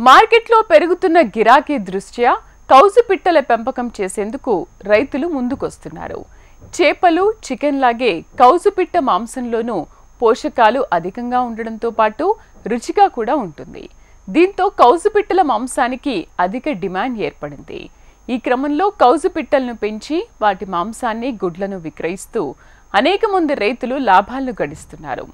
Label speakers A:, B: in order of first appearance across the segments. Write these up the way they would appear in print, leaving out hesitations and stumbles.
A: మార్కెట్లో పెరుగుతున్న గిరాకీ దృష్ట్యా కౌజు పిట్టల పెంపకం చేసేందుకు రైతులు ముందుకొస్తున్నారు. చేపలు, చికెన్ లాగే కౌజు పిట్ట మాంసంలోనూ పోషకాలు అధికంగా ఉండడంతో పాటు రుచిగా కూడా ఉంటుంది. దీంతో కౌజు పిట్టల మాంసానికి అధిక డిమాండ్ ఏర్పడింది. ఈ క్రమంలో కౌజు పిట్టలను పెంచి వాటి మాంసాన్ని, గుడ్లను విక్రయిస్తూ అనేక మంది రైతులు లాభాలను గడిస్తున్నారు.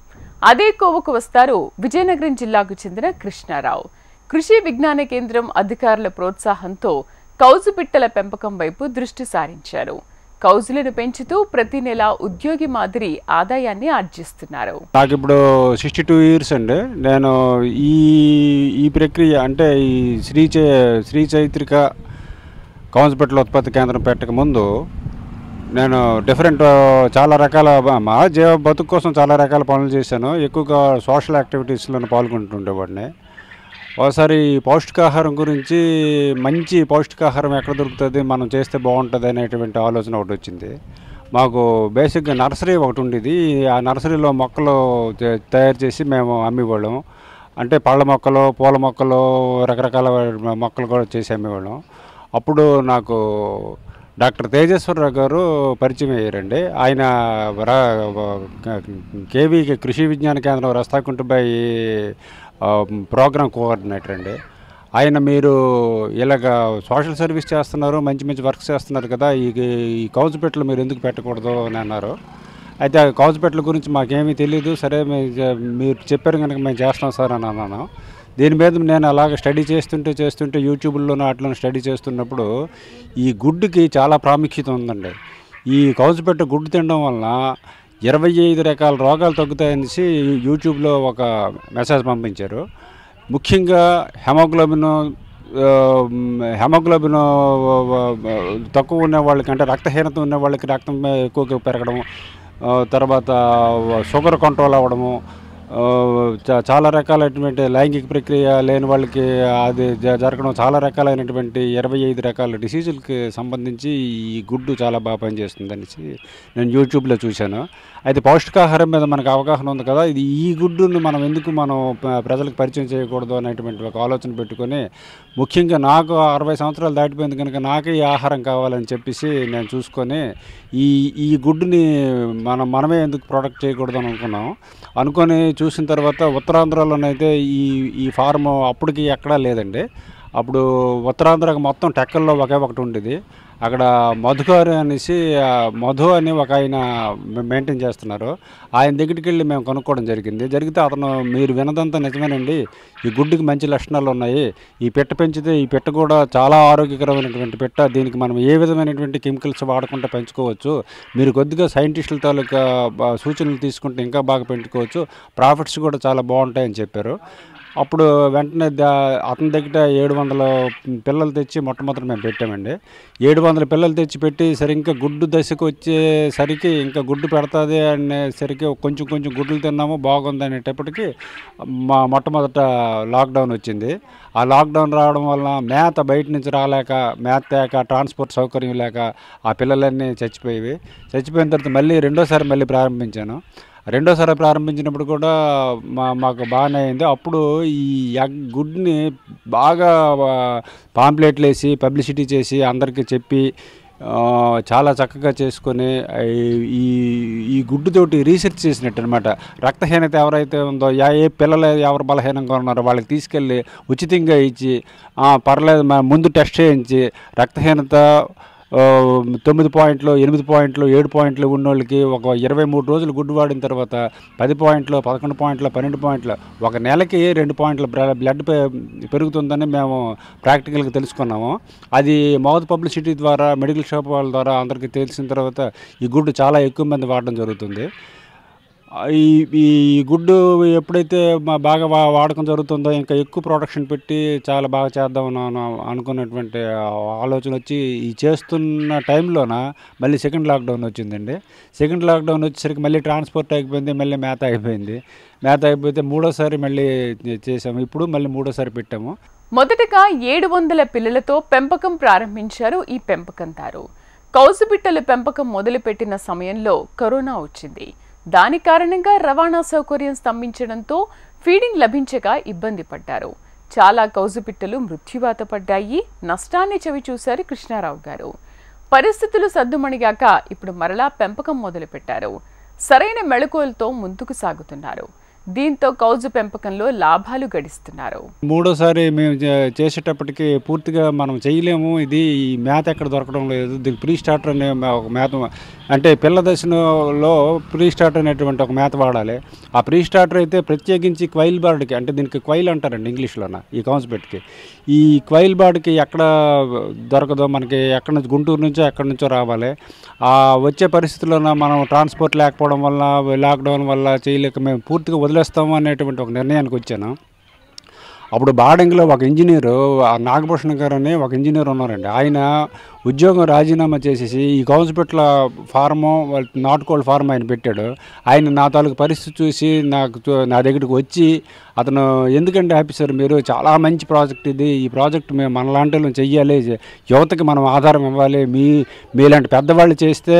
A: అదే కోవకు వస్తారు విజయనగరం జిల్లాకు చెందిన కృష్ణారావు. కృషి విజ్ఞాన కేంద్రం అధికారుల ప్రోత్సాహంతో కౌజు పిట్టల పెంపకం వైపు దృష్టి సారించారు. కౌజులను పెంచుతూ ప్రతి నెల ఉద్యోగి మాదిరి ఆదాయాన్ని ఆర్జిస్తున్నారు.
B: నాకు ఇప్పుడు 62 ఇయర్స్ అండి. నేను ఈ ప్రక్రియ అంటే ఈ శ్రీ చైత్రిక కౌజు పిట్టల ఉత్పత్తి కేంద్రం పెట్టక ముందు నేను చాలా రకాల మా బతుకు కోసం చాలా రకాల పనులు చేశాను. ఎక్కువగా సోషల్ యాక్టివిటీస్లో పాల్గొంటుండేవాడిని. ఒకసారి పౌష్టికాహారం గురించి, మంచి పౌష్టికాహారం ఎక్కడ దొరుకుతుంది, మనం చేస్తే బాగుంటుంది అనేటువంటి ఆలోచన ఒకటి వచ్చింది. మాకు బేసిక్గా నర్సరీ ఒకటి ఉండేది. ఆ నర్సరీలో మొక్కలు తయారు చేసి మేము అమ్మేవాళ్ళం. అంటే పళ్ళ మొక్కలు, పూల మొక్కలు, రకరకాల మొక్కలు కూడా చేసి అమ్మేవాళ్ళం. అప్పుడు నాకు డాక్టర్ తేజేశ్వరరావు గారు పరిచయం అయ్యారండి. ఆయన కేవీకి కృషి విజ్ఞాన కేంద్రం రస్తాకుంటపై ప్రోగ్రామ్ కోఆర్డినేటర్ అండి. ఆయన మీరు ఇలాగ సోషల్ సర్వీస్ చేస్తున్నారు, మంచి మంచి వర్క్స్ చేస్తున్నారు కదా, ఈ కౌజు పిట్టలు మీరు ఎందుకు పెట్టకూడదు అని అన్నారు. అయితే ఆ కౌజు పిట్టల గురించి మాకేమీ తెలియదు. సరే మీరు చెప్పారు కనుక మేము చేస్తాం సార్ అని అన్నాను. దీని మీద నేను అలాగ స్టడీ చేస్తుంటే యూట్యూబ్లోనూ అట్లా స్టడీ చేస్తున్నప్పుడు ఈ గుడ్డుకి చాలా ప్రాముఖ్యత ఉందండి. ఈ కౌజు పిట్ట గుడ్డు తినడం వలన 25 రకాల రోగాలు తగ్గుతాయనేసి యూట్యూబ్లో ఒక మెసేజ్ పంపించారు. ముఖ్యంగా హెమోగ్లోబిన్ తక్కువ ఉన్న వాళ్ళకి, అంటే రక్తహీనత ఉన్న వాళ్ళకి రక్తం ఎక్కువగా పెరగడం, తర్వాత షుగర్ కంట్రోల్ అవ్వడము, చాలా రకాలైనటువంటి లైంగిక ప్రక్రియ లేని వాళ్ళకి అది జరగడం, చాలా రకాలైనటువంటి 25 రకాల డిసీజులకి సంబంధించి ఈ గుడ్డు చాలా బాగా పనిచేస్తుంది అనేసి నేను యూట్యూబ్లో చూశాను. అయితే పౌష్టికాహారం మీద మనకు అవగాహన ఉంది కదా, ఈ గుడ్డును మనం ప్రజలకు పరిచయం చేయకూడదు అనేటువంటి ఒక ఆలోచన పెట్టుకొని, ముఖ్యంగా నాకు 60 సంవత్సరాలు దాటిపోయింది కనుక నాకు ఈ ఆహారం కావాలని చెప్పేసి నేను చూసుకొని ఈ గుడ్డుని మనమే ఎందుకు ప్రొడక్ట్ చేయకూడదు అని అనుకొని చూసిన తర్వాత ఉత్తరాంధ్రలోనైతే ఈ ఫార్మ్ అప్పటికి ఎక్కడా లేదండి. అప్పుడు ఉత్తరాంధ్రకు మొత్తం టెక్కల్లో ఒకటి ఉండేది. అక్కడ మధుగారు అనేసి మధు అని ఒక ఆయన మెయింటైన్ చేస్తున్నారు. ఆయన దగ్గరికి వెళ్ళి మేము కనుక్కోవడం జరిగితే అతను, మీరు వినదంతా నిజమేనండి, ఈ గుడ్డుకి మంచి లక్షణాలు ఉన్నాయి, ఈ పెట్ట పెంచితే ఈ పెట్ట కూడా చాలా ఆరోగ్యకరమైనటువంటి పెట్ట, దీనికి మనం ఏ విధమైనటువంటి కెమికల్స్ వాడకుండా పెంచుకోవచ్చు, మీరు కొద్దిగా సైంటిస్టుల తాలూకా సూచనలు తీసుకుంటే ఇంకా బాగా పెంచుకోవచ్చు, ప్రాఫిట్స్ కూడా చాలా బాగుంటాయని చెప్పారు. అప్పుడు వెంటనే అతని దగ్గర 700 పిల్లలు తెచ్చి మొట్టమొదటి మేము పెట్టామండి. 700 పిల్లలు తెచ్చి పెట్టి ఇంకా గుడ్డు దశకు వచ్చేసరికి, ఇంకా గుడ్డు పెడతాది అనేసరికి కొంచెం గుడ్లు తిన్నాము, బాగుంది అనేటప్పటికి మా మొట్టమొదట లాక్డౌన్ వచ్చింది. ఆ లాక్డౌన్ రావడం వలన మేత బయట నుంచి రాలేక, మేత లేక, ట్రాన్స్పోర్ట్ సౌకర్యం లేక ఆ పిల్లలన్నీ చచ్చిపోయిన తర్వాత మళ్ళీ రెండోసారి ప్రారంభించాను. రెండోసారి ప్రారంభించినప్పుడు కూడా మాకు బాగానే అయింది. అప్పుడు ఈ గుడ్ని బాగా పాంప్లెట్లు వేసి పబ్లిసిటీ చేసి అందరికీ చెప్పి చాలా చక్కగా చేసుకొని ఈ గుడ్డుతోటి రీసెర్చ్ చేసినట్టు అనమాట. రక్తహీనత ఎవరైతే ఉందో, ఏ పిల్లలు ఎవరు బలహీనంగా ఉన్నారో వాళ్ళకి తీసుకెళ్ళి ఉచితంగా ఇచ్చి, పర్లేదు ముందు టెస్ట్ చేయించి, రక్తహీనత 9 పాయింట్లు, 8 పాయింట్లు, 7 పాయింట్లు ఉన్నోళ్ళకి ఒక 23 రోజులు గుడ్డు వాడిన తర్వాత 10 పాయింట్లు, 11 పాయింట్లు, 12 పాయింట్లు, ఒక నెలకి 2 పాయింట్ల బ్లడ్ పెరుగుతుందని మేము ప్రాక్టికల్గా తెలుసుకున్నాము. అది మౌత్ పబ్లిసిటీ ద్వారా, మెడికల్ షాప్ వాళ్ళ ద్వారా అందరికీ తెలిసిన తర్వాత ఈ గుడ్డు చాలా ఎక్కువ మంది వాడడం జరుగుతుంది. ఈ గుడ్డు ఎప్పుడైతే బాగా వాడకం జరుగుతుందో, ఇంకా ఎక్కువ ప్రొడక్షన్ పెట్టి చాలా బాగా చేద్దామని అనుకున్నటువంటి ఆలోచన వచ్చి ఈ చేస్తున్న టైంలోన మళ్ళీ సెకండ్ లాక్డౌన్ వచ్చిందండి. సెకండ్ లాక్డౌన్ వచ్చేసరికి మళ్ళీ ట్రాన్స్పోర్ట్ అయిపోయింది, మళ్ళీ మేత అయిపోతే మూడోసారి మళ్ళీ చేసాము. ఇప్పుడు మళ్ళీ మూడోసారి పెట్టాము.
A: మొదటగా 700 పిల్లలతో పెంపకం ప్రారంభించారు ఈ పెంపకందారు. కౌజు పిట్టల పెంపకం మొదలుపెట్టిన సమయంలో కరోనా వచ్చింది. దాని కారణంగా రవాణా సౌకర్యం స్తంభించడంతో ఫీడింగ్ లభించక ఇబ్బంది పడ్డారు. చాలా కౌజు పిట్టలు మృత్యువాత పడ్డాయి. నష్టాన్ని చవిచూశారు కృష్ణారావు గారు. పరిస్థితులు సద్దుమణిగాక ఇప్పుడు మరలా పెంపకం మొదలుపెట్టారు. సరైన మెళకువలతో ముందుకు సాగుతున్నారు. దీంతో కౌజు పెంపకంలో లాభాలు గడిస్తున్నారు.
B: మూడోసారి మేము చేసేటప్పటికి పూర్తిగా మనం చేయలేము, ఇది ఈ మేత ఎక్కడ దొరకడం లేదు, దీనికి ప్రీ స్టార్టర్ అనే ఒక మేత, అంటే పిల్ల దశలో ప్రీ స్టార్టర్ అనేటువంటి ఒక మేత వాడాలి. ఆ ప్రీ స్టార్టర్ అయితే ప్రత్యేకించి క్వైల్ బార్డ్కి, అంటే దీనికి క్వైల్ అంటారండి ఇంగ్లీష్లోన, ఈ కౌన్స్ పెట్టుకి. ఈ క్వైల్ బార్డ్కి ఎక్కడ దొరకదో, మనకి ఎక్కడి నుంచి గుంటూరు నుంచో ఎక్కడి నుంచో రావాలి. ఆ వచ్చే పరిస్థితుల్లోన మనం ట్రాన్స్పోర్ట్ లేకపోవడం వల్ల, లాక్డౌన్ వల్ల చేయలేక మేము పూర్తిగా వదిలేస్తాము అనేటువంటి ఒక నిర్ణయానికి వచ్చాను. అప్పుడు బాడంగిలో ఒక ఇంజనీరు, నాగభూషణ్ గారు అని ఒక ఇంజనీర్ ఉన్నారండి. ఆయన ఉద్యోగం రాజీనామా చేసేసి ఈ కౌన్సిపెట్ల ఫార్ము, నాటుకోళ్ళ ఫార్మ్ ఆయన పెట్టాడు. ఆయన నా తాలూకు పరిస్థితి చూసి నా దగ్గరికి వచ్చి, అతను ఎందుకంటే ఆఫీసర్ మీరు చాలా మంచి ప్రాజెక్ట్ ఇది, ఈ ప్రాజెక్ట్ మేము మనలాంటి వాళ్ళని చెయ్యాలి, యువతకి మనం ఆధారం ఇవ్వాలి, మీలాంటి పెద్దవాళ్ళు చేస్తే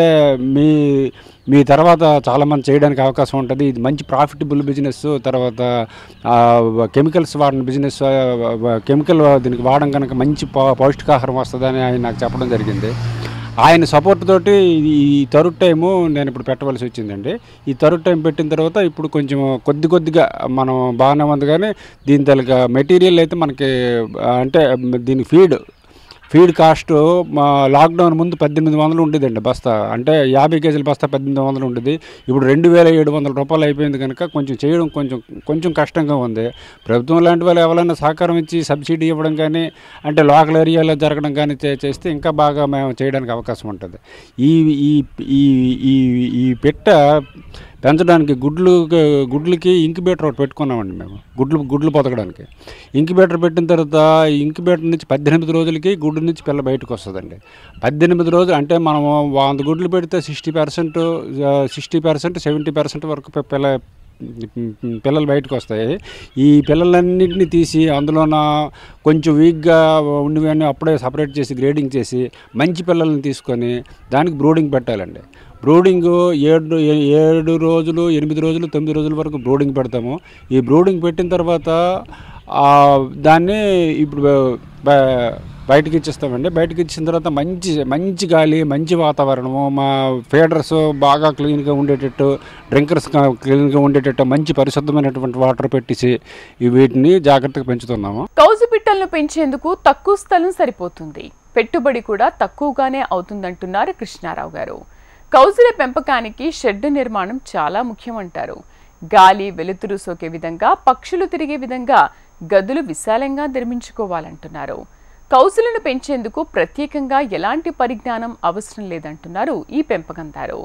B: మీ తర్వాత చాలామంది చేయడానికి అవకాశం ఉంటుంది, ఇది మంచి ప్రాఫిటబుల్ బిజినెస్, తర్వాత కెమికల్స్ వాడిన బిజినెస్, కెమికల్ దీనికి వాడడం కనుక మంచి పౌష్టికాహారం వస్తుందని ఆయన నాకు చెప్పడం జరిగింది. ఆయన సపోర్ట్ తోటి ఈ థర్డ్ టైము నేను ఇప్పుడు పెట్టవలసి వచ్చిందండి. ఈ థర్డ్ టైం పెట్టిన తర్వాత ఇప్పుడు కొంచెం కొద్దిగా మనం బాగానే ఉంది, కానీ దీని తగ్గ మెటీరియల్ అయితే మనకి, అంటే దీని ఫీడ్ కాస్ట్ లాక్డౌన్ ముందు 1800 ఉండేదండి బస్తా, అంటే 50 కేజీల బస్తా 1800 ఉండేది. ఇప్పుడు 2700 రూపాయలు అయిపోయింది కనుక కొంచెం చేయడం కొంచెం కష్టంగా ఉంది. ప్రభుత్వం లాంటి వాళ్ళు ఎవరైనా సహకారం ఇచ్చి సబ్సిడీ ఇవ్వడం కానీ, అంటే లోకల్ ఏరియాలో జరగడం కానీ చేస్తే ఇంకా బాగా మేము చేయడానికి అవకాశం ఉంటుంది. ఈ పెట్ట పెంచడానికి గుడ్లకి ఇంక్యుబేటర్ ఒకటి పెట్టుకున్నామండి మేము, గుడ్లు పొదగడానికి. ఇంక్యుబేటర్ పెట్టిన తర్వాత ఇంక్యుబేటర్ నుంచి 18 రోజులకి గుడ్డు నుంచి పిల్ల బయటకు వస్తుందండి. 18 రోజులు అంటే మనము 100 గుడ్లు పెడితే 60%, 70% వరకు పిల్లలు బయటకు వస్తాయి. ఈ పిల్లలన్నింటినీ తీసి అందులోన కొంచెం వీక్గా ఉండివన్నీ అప్పుడే సపరేట్ చేసి గ్రేడింగ్ చేసి మంచి పిల్లల్ని తీసుకొని దానికి బ్రూడింగ్ పెట్టాలండి. బ్రూడింగ్ 7 రోజులు, 8 రోజులు, 9 రోజుల వరకు బ్రూడింగ్ పెడతాము. ఈ బ్రూడింగ్ పెట్టిన తర్వాత దాన్ని ఇప్పుడు బయటకి ఇచ్చేస్తామండి. బయటకి ఇచ్చిన తర్వాత మంచి గాలి, మంచి వాతావరణము, మా ఫీడర్స్ బాగా క్లీన్గా ఉండేటట్టు, డ్రింకర్స్ క్లీన్గా ఉండేటట్టు మంచి పరిశుద్ధమైనటువంటి వాటర్ పెట్టేసి వీటిని జాగ్రత్తగా పెంచుతున్నాము.
A: కౌజు పిట్టలను పెంచేందుకు తక్కువ స్థలం సరిపోతుంది, పెట్టుబడి కూడా తక్కువగానే అవుతుందంటున్నారు కృష్ణారావు గారు. కౌజుల పెంపకానికి షెడ్ నిర్మాణం చాలా ముఖ్యమంటారు. గాలి, వెలుతురు సోకే విధంగా, పక్షులు తిరిగే విధంగా గదులు విశాలంగా నిర్మించుకోవాలంటున్నారు. కౌజులను పెంచేందుకు ప్రత్యేకంగా ఎలాంటి పరిజ్ఞానం అవసరం లేదంటున్నారు ఈ పెంపకందారు.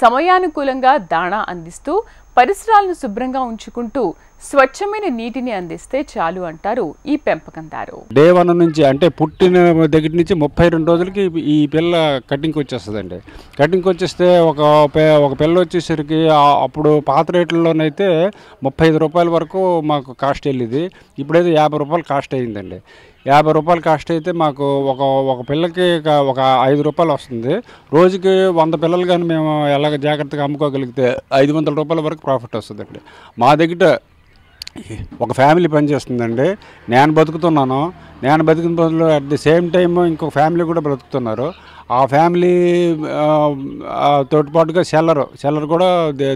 A: సమయానుకూలంగా దాణా అందిస్తూ, పరిసరాలను శుభ్రంగా ఉంచుకుంటూ, స్వచ్ఛమైన నీటిని అందిస్తే చాలు అంటారు ఈ పెంపకందారు.
B: డే 1 నుంచి, అంటే పుట్టిన దగ్గర నుంచి 32 రోజులకి ఈ పిల్ల కటింగ్కి వచ్చేస్తుందండి. కటింగ్కి వచ్చేస్తే ఒక పిల్ల వచ్చేసరికి అప్పుడు పాత రేట్లలోనైతే 35 రూపాయల వరకు మాకు కాస్ట్ వెళ్ళేది. ఇప్పుడైతే 50 రూపాయలు కాస్ట్ అయ్యిందండి. 50 రూపాయలు కాస్ట్ అయితే మాకు ఒక పిల్లకి ఒక 5 రూపాయలు వస్తుంది. రోజుకి 100 పిల్లలు కానీ మేము ఎలాగ జాగ్రత్తగా అమ్ముకోగలిగితే 500 రూపాయల వరకు ప్రాఫిట్ వస్తుందండి. మా దగ్గర ఒక ఫ్యామిలీ పనిచేస్తుందండి. నేను బతుకుతున్నాను, నేను బతికిన బదులు అట్ ది సేమ్ టైం ఇంకొక ఫ్యామిలీ కూడా బ్రతుకుతున్నారు. ఆ ఫ్యామిలీ తోటిపాటుగా సెల్లర్ కూడా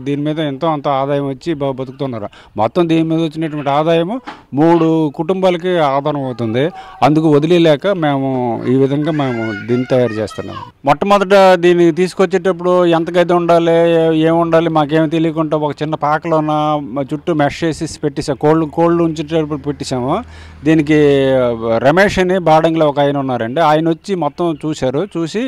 B: దీని మీద ఎంతో అంత ఆదాయం వచ్చి బతుకుతున్నారు. మొత్తం దీని మీద వచ్చినటువంటి ఆదాయము 3 కుటుంబాలకి ఆదాయం అవుతుంది. అందుకు వదిలేలేక మేము ఈ విధంగా మేము దీన్ని తయారు చేస్తున్నాము. మొట్టమొదట దీన్ని తీసుకొచ్చేటప్పుడు ఎంత గది ఉండాలి, ఏముండాలి మాకేమి తెలియకుండా ఒక చిన్న పాకలోన చుట్టూ మెష్ చేసి పెట్టేసాము, కోళ్ళు ఉంచేటప్పుడు పెట్టేసాము. దీనికి రమేష్ అని బాడంగిలో ఒక ఆయన ఉన్నారండి. ఆయన వచ్చి మొత్తం చూసి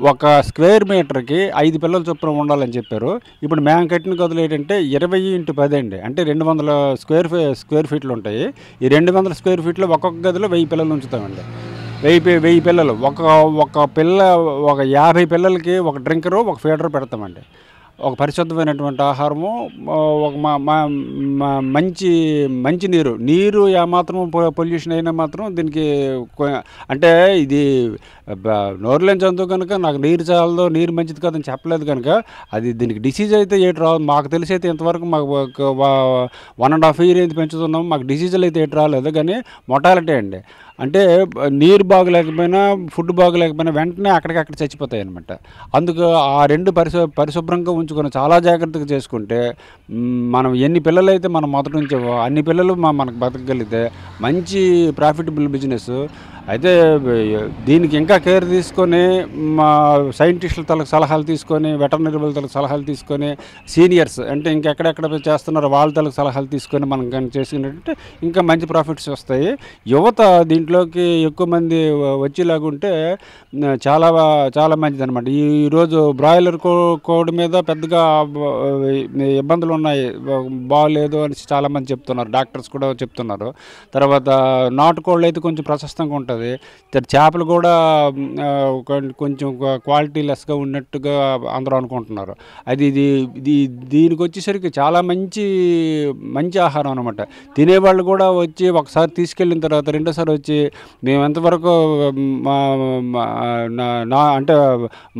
B: ఒక స్క్వేర్ మీటర్కి 5 పిల్లల చొప్పున ఉండాలని చెప్పారు. ఇప్పుడు మేము కట్టిన గదులు ఏంటంటే 20x10 అండి, అంటే 200 స్క్వేర్ ఫీట్లు ఉంటాయి. ఈ 200 స్క్వేర్ ఫీట్లో ఒక్కొక్క గదిలో 1000 పిల్లలు ఉంచుతామండి. 1000 పిల్లలు, ఒక 50 పిల్లలకి ఒక డ్రింకరు, ఒక ఫీడర్ పెడతామండి. ఒక పరిశుద్ధమైనటువంటి ఆహారము, ఒక మంచి నీరు ఏమాత్రం పొల్యూషన్ అయినా మాత్రం దీనికి అంటే ఇది నోరులేని జంతువు కనుక నాకు నీరు చాలదో, నీరు మంచిది కాదని చెప్పలేదు కనుక అది దీనికి డిసీజ్ అయితే ఏటి రాదు. మాకు తెలిసి అయితే ఇంతవరకు మాకు 1.5 year అయితే పెంచుతున్నాం, మాకు డిసీజులు అయితే ఏటి రాలేదు. కానీ మొటాలిటీ అండి, అంటే నీరు బాగలేకపోయినా ఫుడ్ బాగలేకపోయినా వెంటనే అక్కడికక్కడ చచ్చిపోతాయి అనమాట. అందుకు ఆ రెండు పరిశుభ్రంగా ఉంచుకొని చాలా జాగ్రత్తగా చేసుకుంటే మనం ఎన్ని పిల్లలు అయితే మనం మొదటి నుంచి అన్ని పిల్లలు మనకు బతకగలిగితే మంచి ప్రాఫిటబుల్ బిజినెస్. అయితే దీనికి ఇంకా కేర్ తీసుకొని మా సైంటిస్టుల తలకు సలహాలు తీసుకొని, వెటర్నరీ వాళ్ళ తలకు సలహాలు తీసుకొని, సీనియర్స్ అంటే ఇంకెక్కడెక్కడ చేస్తున్నారో వాళ్ళ తలకు సలహాలు తీసుకొని మనం కానీ చేసుకున్నట్టు ఇంకా మంచి ప్రాఫిట్స్ వస్తాయి. యువత దీంట్లోకి ఎక్కువ మంది వచ్చేలాగుంటే చాలా చాలా మంచిది అనమాట. ఈరోజు బ్రాయిలర్ కోడి మీద పెద్దగా ఇబ్బందులు ఉన్నాయి, బాగలేదు అని చాలామంది చెప్తున్నారు, డాక్టర్స్ కూడా చెప్తున్నారు. తర్వాత నాటుకోళ్ళు అయితే కొంచెం ప్రశస్తంగా ఉంటుంది, చేపలు కూడా కొంచెం క్వాలిటీ లెస్గా ఉన్నట్టుగా అందరూ అనుకుంటున్నారు. అది దీనికి వచ్చేసరికి చాలా మంచి ఆహారం అనమాట. తినేవాళ్ళు కూడా వచ్చి ఒకసారి తీసుకెళ్ళిన తర్వాత రెండోసారి వచ్చి మేము ఎంతవరకు అంటే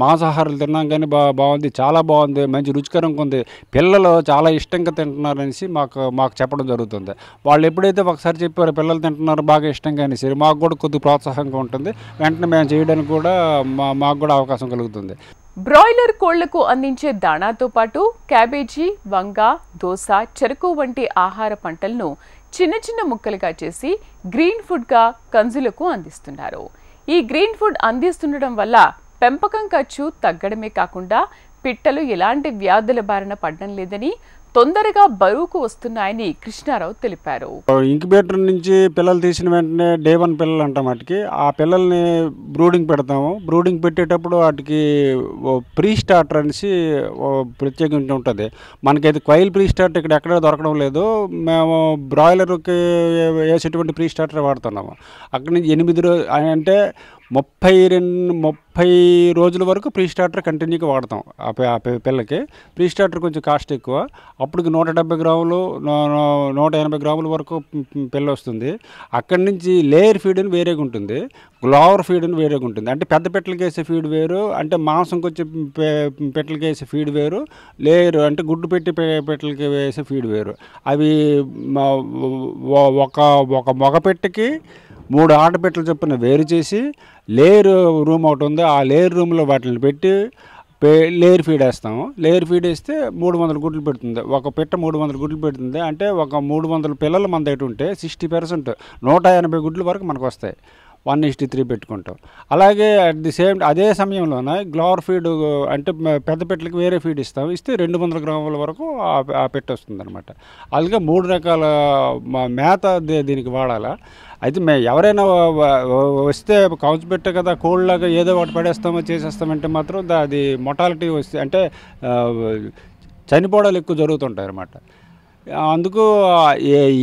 B: మాంసాహారాలు తిన్నాం కానీ బాగుంది, చాలా బాగుంది, మంచి రుచికరంగా ఉంది, పిల్లలు చాలా ఇష్టంగా తింటున్నారనేసి మాకు చెప్పడం జరుగుతుంది. వాళ్ళు ఎప్పుడైతే ఒకసారి చెప్పారో పిల్లలు తింటున్నారు బాగా ఇష్టంగా అనేసి మాకు కూడా కొద్దిగా ప్రోత్సాహంగా ఉంటుంది, వెంటనే మేము చేయడానికి కూడా మాకు కూడా అవకాశం కలుగుతుంది.
A: బ్రాయిలర్ కోళ్లకు అందించే దాణాతో పాటు క్యాబేజీ, వంగ, దోస, చెరకు వంటి ఆహార పంటలను చిన్న చిన్న ముక్కలుగా చేసి గ్రీన్ ఫుడ్గా కంజులకు అందిస్తున్నారు. ఈ గ్రీన్ ఫుడ్ అందిస్తుండడం వల్ల పెంపకం ఖర్చు తగ్గడమే కాకుండా పిట్టలు ఎలాంటి వ్యాధుల బారిన పడడం లేదని, తొందరగా బరువుకు వస్తున్నాయని కృష్ణారావు తెలిపారు.
B: ఇంక్యుబేటర్ నుంచి పిల్లలు తీసిన వెంటనే డే 1 పిల్లలు అంటాం, వాటికి ఆ పిల్లల్ని బ్రూడింగ్ పెడతాము. బ్రూడింగ్ పెట్టేటప్పుడు వాటికి ప్రీ స్టార్టర్ అనేసి ప్రత్యేకంగా ఉంటుంది. మనకైతే క్వైల్ ప్రీ స్టార్టర్ ఇక్కడ ఎక్కడ దొరకడం లేదు, మేము బ్రాయిలర్కి వేసేటువంటి ప్రీ స్టార్టర్ వాడుతున్నాము. అక్కడి నుంచి 8 రోజులు అంటే 30 రోజుల వరకు ప్రీ స్టార్టర్ కంటిన్యూగా వాడతాం. ఆ పిల్లకి ప్రీ స్టార్టర్ కొంచెం కాస్ట్ ఎక్కువ, అప్పటికి 170 గ్రాములు 180 గ్రాముల వరకు పిల్ల వస్తుంది. అక్కడి నుంచి లేయర్ ఫీడ్ అని వేరేగా ఉంటుంది, గ్లోవర్ ఫీడ్ అని వేరేగా ఉంటుంది. అంటే పెద్ద పెట్టలకి వేసే ఫీడ్ వేరు, అంటే మాంసంకి వచ్చే పెట్టలకి వేసే ఫీడ్ వేరు, లేయర్ అంటే గుడ్డు పెట్టి పెట్టలకి వేసే ఫీడ్ వేరు. అవి ఒక మగ పెట్టకి 3 ఆడపెట్టలు చొప్పున వేరు చేసి లేయర్ రూమ్ ఒకటి ఉంది, ఆ లేయర్ రూమ్లో వాటిని పెట్టి లేయర్ ఫీడ్ వేస్తాము. లేయర్ ఫీడ్ వేస్తే 300 గుడ్లు పెడుతుంది, ఒక పెట్ట 300 గుడ్లు పెడుతుంది. అంటే ఒక 300 పిల్లలు మన దగ్గర ఉంటే 60% 180 గుడ్లు వరకు మనకు వస్తాయి, 1:3 పెట్టుకుంటాం. అలాగే అదే సమయంలోనే గ్లోవర్ ఫీడ్ అంటే పెద్ద పెట్టలకి వేరే ఫీడ్ ఇస్తే 200 గ్రాముల వరకు ఆ పెట్ట వస్తుంది అనమాట. అలాగే 3 రకాల మేత దీనికి వాడాలా. అయితే ఎవరైనా వస్తే కౌచు పెట్టే కదా కోళ్ళలాగా ఏదో ఒకటి పడేస్తామో చేసేస్తామంటే మాత్రం అది మొటాలిటీ వస్తే అంటే చనిపోవడాలు ఎక్కువ జరుగుతుంటాయి అన్నమాట. అందుకు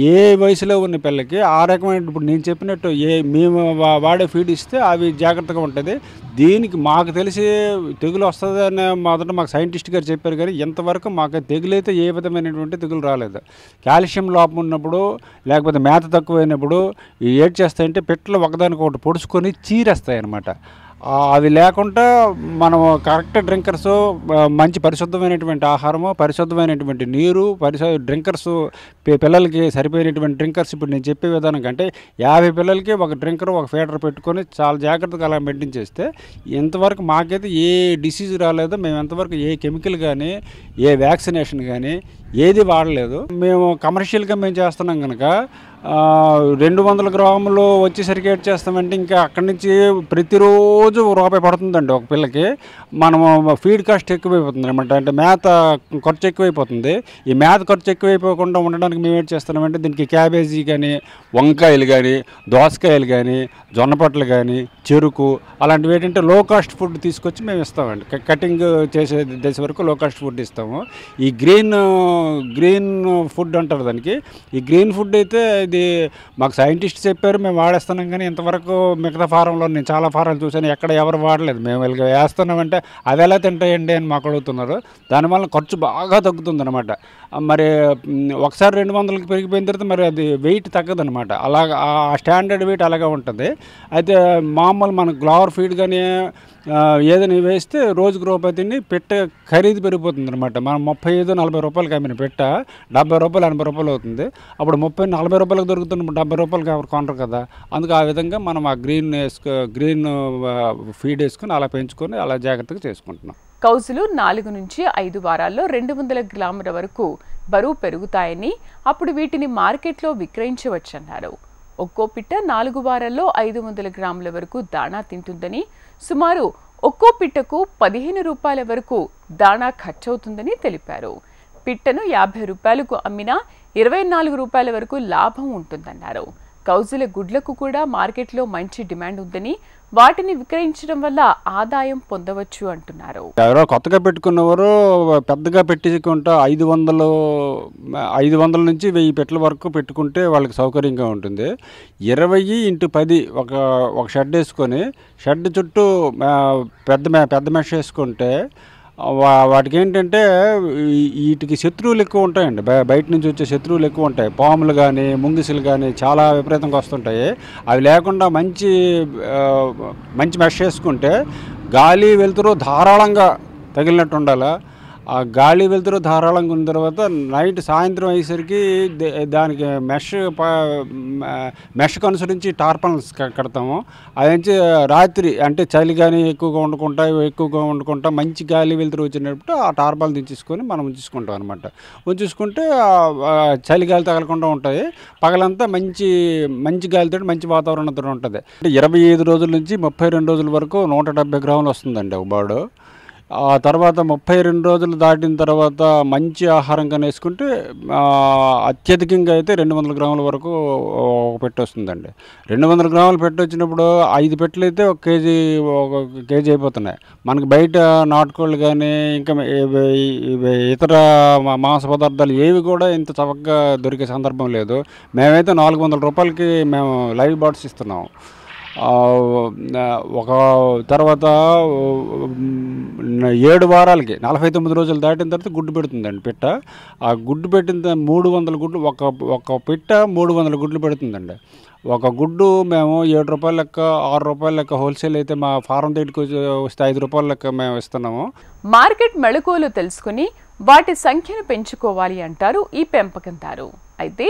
B: ఏ వయసులో ఉన్న పిల్లకి ఆ రకమైన ఇప్పుడు నేను చెప్పినట్టు మేము వాడే ఫీడ్ ఇస్తే అవి జాగ్రత్తగా ఉంటుంది. దీనికి మాకు తెలిసి తెగులు వస్తుందని మొదట మాకు సైంటిస్ట్ గారు చెప్పారు, కానీ ఇంతవరకు మాకు తెగులైతే ఏ విధమైనటువంటి తెగులు రాలేదు. కాల్షియం లోపం ఉన్నప్పుడు లేకపోతే మేత తక్కువైనప్పుడు ఏడ్ చేస్తాయంటే పిట్టలు ఒకదానికొకటి పొడుచుకొని చీరేస్తాయి అన్నమాట. అవి లేకుండా మనం కరెక్ట్ డ్రింకర్స్, మంచి పరిశుద్ధమైనటువంటి ఆహారము, పరిశుద్ధమైనటువంటి నీరు, డ్రింకర్స్ పిల్లలకి సరిపోయినటువంటి డ్రింకర్స్ ఇప్పుడు నేను చెప్పే విధానం కంటే 50 పిల్లలకి ఒక డ్రింకర్ ఒక ఫీడర్ పెట్టుకొని చాలా జాగ్రత్తగా అలా మెయింటైన్ చేస్తే ఇంతవరకు మాకైతే ఏ డిసీజ్ రాలేదు. మేము ఎంతవరకు ఏ కెమికల్ కానీ ఏ వ్యాక్సినేషన్ కానీ ఏది వాడలేదు. మేము కమర్షియల్గా మేము చేస్తున్నాం కనుక 200 గ్రాములు వచ్చేసరికి ఏడ్ చేస్తామంటే ఇంకా అక్కడి నుంచి ప్రతిరోజు ₹1 పడుతుందండి ఒక పిల్లకి. మనము ఫీడ్ కాస్ట్ ఎక్కువైపోతుంది అనమాట, అంటే మేత ఖర్చు ఎక్కువైపోతుంది. ఈ మేత ఖర్చు ఎక్కువైపోకుండా ఉండడానికి మేము ఏడ్ చేస్తున్నామంటే దీనికి క్యాబేజీ కానీ, వంకాయలు కానీ, దోసకాయలు కానీ, జొన్నపొట్టలు కానీ, చెరుకు అలాంటివి ఏంటంటే లో కాస్ట్ ఫుడ్ తీసుకొచ్చి మేము ఇస్తామండి. కటింగ్ చేసే దశ వరకు లో కాస్ట్ ఫుడ్ ఇస్తాము. ఈ గ్రీన్ ఫుడ్ అంటారు దానికి. ఈ గ్రీన్ ఫుడ్ అయితే అది మాకు సైంటిస్ట్ చెప్పారు, మేము వాడేస్తున్నాం. కానీ ఇంతవరకు మిగతా ఫారంలో నేను చాలా ఫారాలు చూశాను, ఎక్కడ ఎవరు వాడలేదు. మేము వెళ్ళి వేస్తున్నామంటే అవి ఎలా తింటాయండి అని మాకు అడుగుతున్నారు. దానివల్ల ఖర్చు బాగా తగ్గుతుంది అనమాట. మరి ఒకసారి 200కి పెరిగిపోయిన తర్వాత మరి అది వెయిట్ తగ్గదనమాట. అలాగా ఆ స్టాండర్డ్ వెయిట్ అలాగే ఉంటుంది. అయితే మామూలు మన గ్లోవర్ ఫీడ్ కానీ ఏదైనా వేస్తే రోజుకు రూపాయి తిండి పెట్ట ఖరీదు పెరిగిపోతుంది అనమాట. మనం 35-40 రూపాయలకి అమ్మిన పెట్ట 70 రూపాయలు 80 రూపాయలు అవుతుంది. అప్పుడు 30-40 రూపాయలకు దొరుకుతున్న 70 రూపాయలకి ఎవరు కొనరు కదా. అందుకు ఆ విధంగా మనం ఆ గ్రీన్ ఫీడ్ వేసుకొని అలా పెంచుకొని అలా జాగ్రత్తగా చేసుకుంటున్నాం.
A: కౌజులు 4 నుంచి 5 వారాల్లో 200 గ్రాముల వరకు బరువు పెరుగుతాయని, అప్పుడు వీటిని మార్కెట్లో విక్రయించవచ్చన్నారు. ఒక్కో పిట్ట 4 వారాల్లో 500 గ్రాముల వరకు దాణా తింటుందని, సుమారు ఒక్కో పిట్టకు 15 రూపాయల వరకు దాణా ఖర్చవుతుందని తెలిపారు. పిట్టను 50 రూపాయలకు అమ్మినా 24 రూపాయల వరకు లాభం ఉంటుందన్నారు. కౌజుల గుడ్లకు కూడా మార్కెట్లో మంచి డిమాండ్ ఉందని, వాటిని విక్రయించడం వల్ల ఆదాయం పొందవచ్చు అంటున్నారు.
B: ఎవరో కొత్తగా పెట్టుకున్నవారు పెద్దగా పెట్టుకుంటా 500 నుంచి 1000 పెట్టల వరకు పెట్టుకుంటే వాళ్ళకి సౌకర్యంగా ఉంటుంది. 20x10 ఒక షెడ్ వేసుకొని షెడ్ చుట్టూ పెద్ద మెష్ వేసుకుంటే వాటికి ఏంటంటే వీటికి శత్రువులు ఎక్కువ ఉంటాయండి. బయట నుంచి వచ్చే శత్రువులు ఎక్కువ ఉంటాయి. పాములు కానీ ముంగిసులు కానీ చాలా విపరీతంగా వస్తుంటాయి. అవి లేకుండా మంచి మెష్ వేసుకుంటే గాలి వెలుతురు ధారాళంగా తగిలినట్టు ఉండాలి. ఆ గాలి వెలుతురు ధారాళంగా ఉన్న తర్వాత సాయంత్రం అయ్యేసరికి దానికి మెష్కు అనుసరించి టార్పల్స్ కడతాము. అది నుంచి రాత్రి అంటే చలి కానీ ఎక్కువగా వండుకుంటా మంచి గాలి వెలుతురు వచ్చినప్పుడు ఆ టార్పాలు దించేసుకొని మనం ఉంచుకుంటాం అనమాట. ఉంచుకుంటే చలి గాలి తగలకుండా ఉంటాయి. పగలంతా మంచి గాలితో మంచి వాతావరణంతో ఉంటుంది. అంటే 25 రోజుల నుంచి 32 రోజుల వరకు 170 గ్రాములు వస్తుందండి ఒక బాడు. ఆ తర్వాత 32 రోజులు దాటిన తర్వాత మంచి ఆహారం కానీ వేసుకుంటే అత్యధికంగా అయితే 200 గ్రాముల వరకు ఒక పెట్టె వస్తుందండి. 200 గ్రాములు పెట్టె వచ్చినప్పుడు 5 పెట్టెలు అయితే ఒక కేజీ అయిపోతున్నాయి. మనకి బయట నాటుకోళ్ళు కానీ ఇంకా ఇతర మాంస పదార్థాలు ఏవి కూడా ఇంత చవకగా దొరికే సందర్భం లేదు. మేమైతే 400 రూపాయలకి మేము లైవ్ బాట్స్ ఇస్తున్నాము. ఒక తర్వాత 7 వారాలకి 49 రోజులు దాటిన తర్వాత గుడ్డు పెడుతుందండి పిట్ట. ఆ గుడ్డు పెట్టిన 300 గుడ్లు ఒక పిట్ట 300 గుడ్లు పెడుతుందండి. ఒక గుడ్డు మేము 7 రూపాయల లెక్క 6 రూపాయల లెక్క హోల్సేల్ అయితే మా ఫారం దగ్గరికి వస్తే 5 రూపాయల లెక్క మేము ఇస్తున్నాము.
A: మార్కెట్ మెళకువలు తెలుసుకుని వాటి సంఖ్యను పెంచుకోవాలి అంటారు ఈ పెంపకందారు. అయితే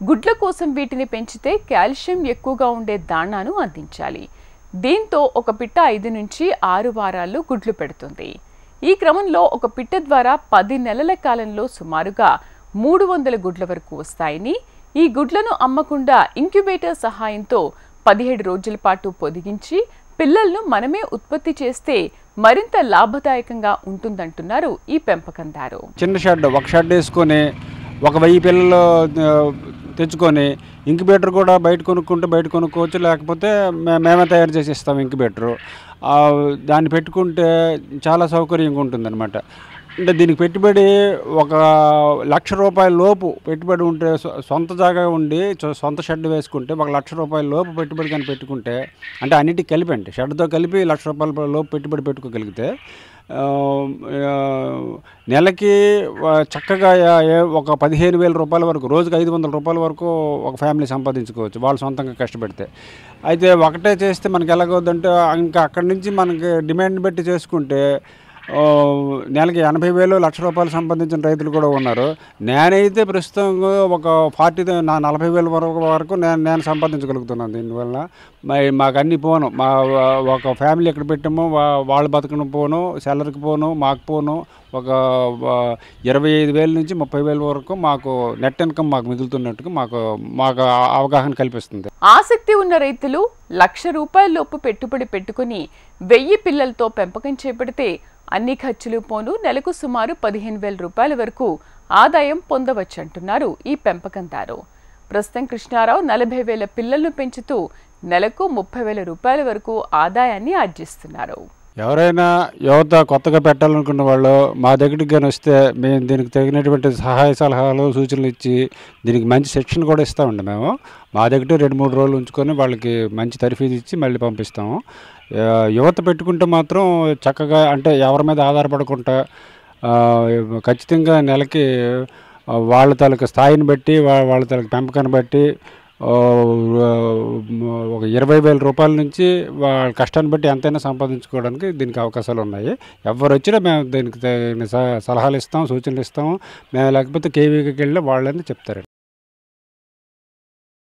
A: గుడ్ల కోసం వీటిని పెంచితే కాల్షియం ఎక్కువగా ఉండే దాణాను అందించాలి. దీంతో ఒక పిట్ట 5 నుంచి 6 వారాల్లో గుడ్లు పెడుతుంది. ఈ క్రమంలో ఒక పిట్ట ద్వారా 10 నెలల కాలంలో సుమారుగా 300 గుడ్ల వరకు వస్తాయని, ఈ గుడ్లను అమ్మకుండా ఇంక్యుబేటర్ సహాయంతో 17 రోజుల పాటు పొదిగించి పిల్లలను మనమే ఉత్పత్తి చేస్తే మరింత లాభదాయకంగా ఉంటుందంటున్నారు ఈ పెంపకందారు.
B: చిన్న ఒక షెడ్ వేసుకొని 1000 పిల్లలు తెచ్చుకొని ఇంక్యుబేటర్ కూడా బయట కొనుక్కోవచ్చు, లేకపోతే మేమే తయారు చేసి ఇస్తాం ఇంక్యుబేటరు. దాన్ని పెట్టుకుంటే చాలా సౌకర్యంగా ఉంటుందన్నమాట. అంటే దీనికి పెట్టుబడి 1,00,000 రూపాయల లోపు పెట్టుబడి ఉంటే, సొంత జాగా ఉండి సొంత షెడ్ వేసుకుంటే 1,00,000 రూపాయల లోపు పెట్టుబడి కానీ పెట్టుకుంటే, అంటే అన్నిటికీ కలిపి అంటే షెడ్తో కలిపి 1,00,000 రూపాయల లోపు పెట్టుబడి పెట్టుకోగలిగితే నెలకి చక్కగా ఒక 15,000 రూపాయల వరకు, రోజుకి 500 రూపాయల వరకు ఒక ఫ్యామిలీ సంపాదించుకోవచ్చు వాళ్ళు సొంతంగా కష్టపడితే. అయితే ఒకటే చేస్తే మనకి ఎలాగవుద్దంటే ఇంకా అక్కడి నుంచి మనకి డిమాండ్ బట్టి చేసుకుంటే నెలకి 80,000 1,00,000 రూపాయలు సంపాదించిన రైతులు కూడా ఉన్నారు. నేనైతే ప్రస్తుతం ఒక 40,000 వరకు నేను సంపాదించగలుగుతున్నాను దీనివల్ల. మాకు అన్నీ పోను, మా ఒక ఫ్యామిలీ ఎక్కడ పెట్టామో వాళ్ళు బతకను పోను, సెలర్కి పోను, మాకు పోను, ఒక 25,000 నుంచి 30,000 వరకు మాకు నెట్ ఇన్కమ్ మాకు మిగులుతున్నట్టుగా మాకు అవగాహన కల్పిస్తుంది.
A: ఆసక్తి ఉన్న రైతులు 1,00,000 రూపాయల లోపు పెట్టుబడి పెట్టుకుని 1000 పిల్లలతో పెంపకం చేపడితే అన్ని ఖర్చులు పోను నెలకు సుమారు 15,000 రూపాయల వరకు ఆదాయం పొందవచ్చంటున్నారు ఈ పెంపకందారు. ప్రస్తుతం కృష్ణారావు 40,000 పిల్లలను పెంచుతూ నెలకు 30,000 రూపాయల వరకు ఆదాయాన్ని ఆర్జిస్తున్నారు.
B: ఎవరైనా యువత కొత్తగా పెట్టాలనుకున్న వాళ్ళు మా దగ్గరికి కానీ వస్తే మేము దీనికి తగినటువంటి సహాయ సలహాలు సూచనలు ఇచ్చి దీనికి మంచి శిక్షణ కూడా ఇస్తామండి. మేము మా దగ్గర 2-3 రోజులు ఉంచుకొని వాళ్ళకి మంచి తర్ఫీదు ఇచ్చి మళ్ళీ పంపిస్తాము. యువత పెట్టుకుంటే మాత్రం చక్కగా అంటే ఎవరి మీద ఆధారపడకుండా ఖచ్చితంగా నెలకి వాళ్ళ తాలూకు స్థాయిని బట్టి వాళ్ళ తాలూకు పెంపకాన్ని బట్టి ఒక 20,000 రూపాయల నుంచి వాళ్ళ కష్టాన్ని బట్టి ఎంతైనా సంపాదించుకోవడానికి దీనికి అవకాశాలు ఉన్నాయి. ఎవరు వచ్చినా మేము దీనికి సలహాలు ఇస్తాం, సూచనలు ఇస్తాము. మేము లేకపోతే కేవీకి వెళ్ళి వాళ్ళని చెప్తారండి.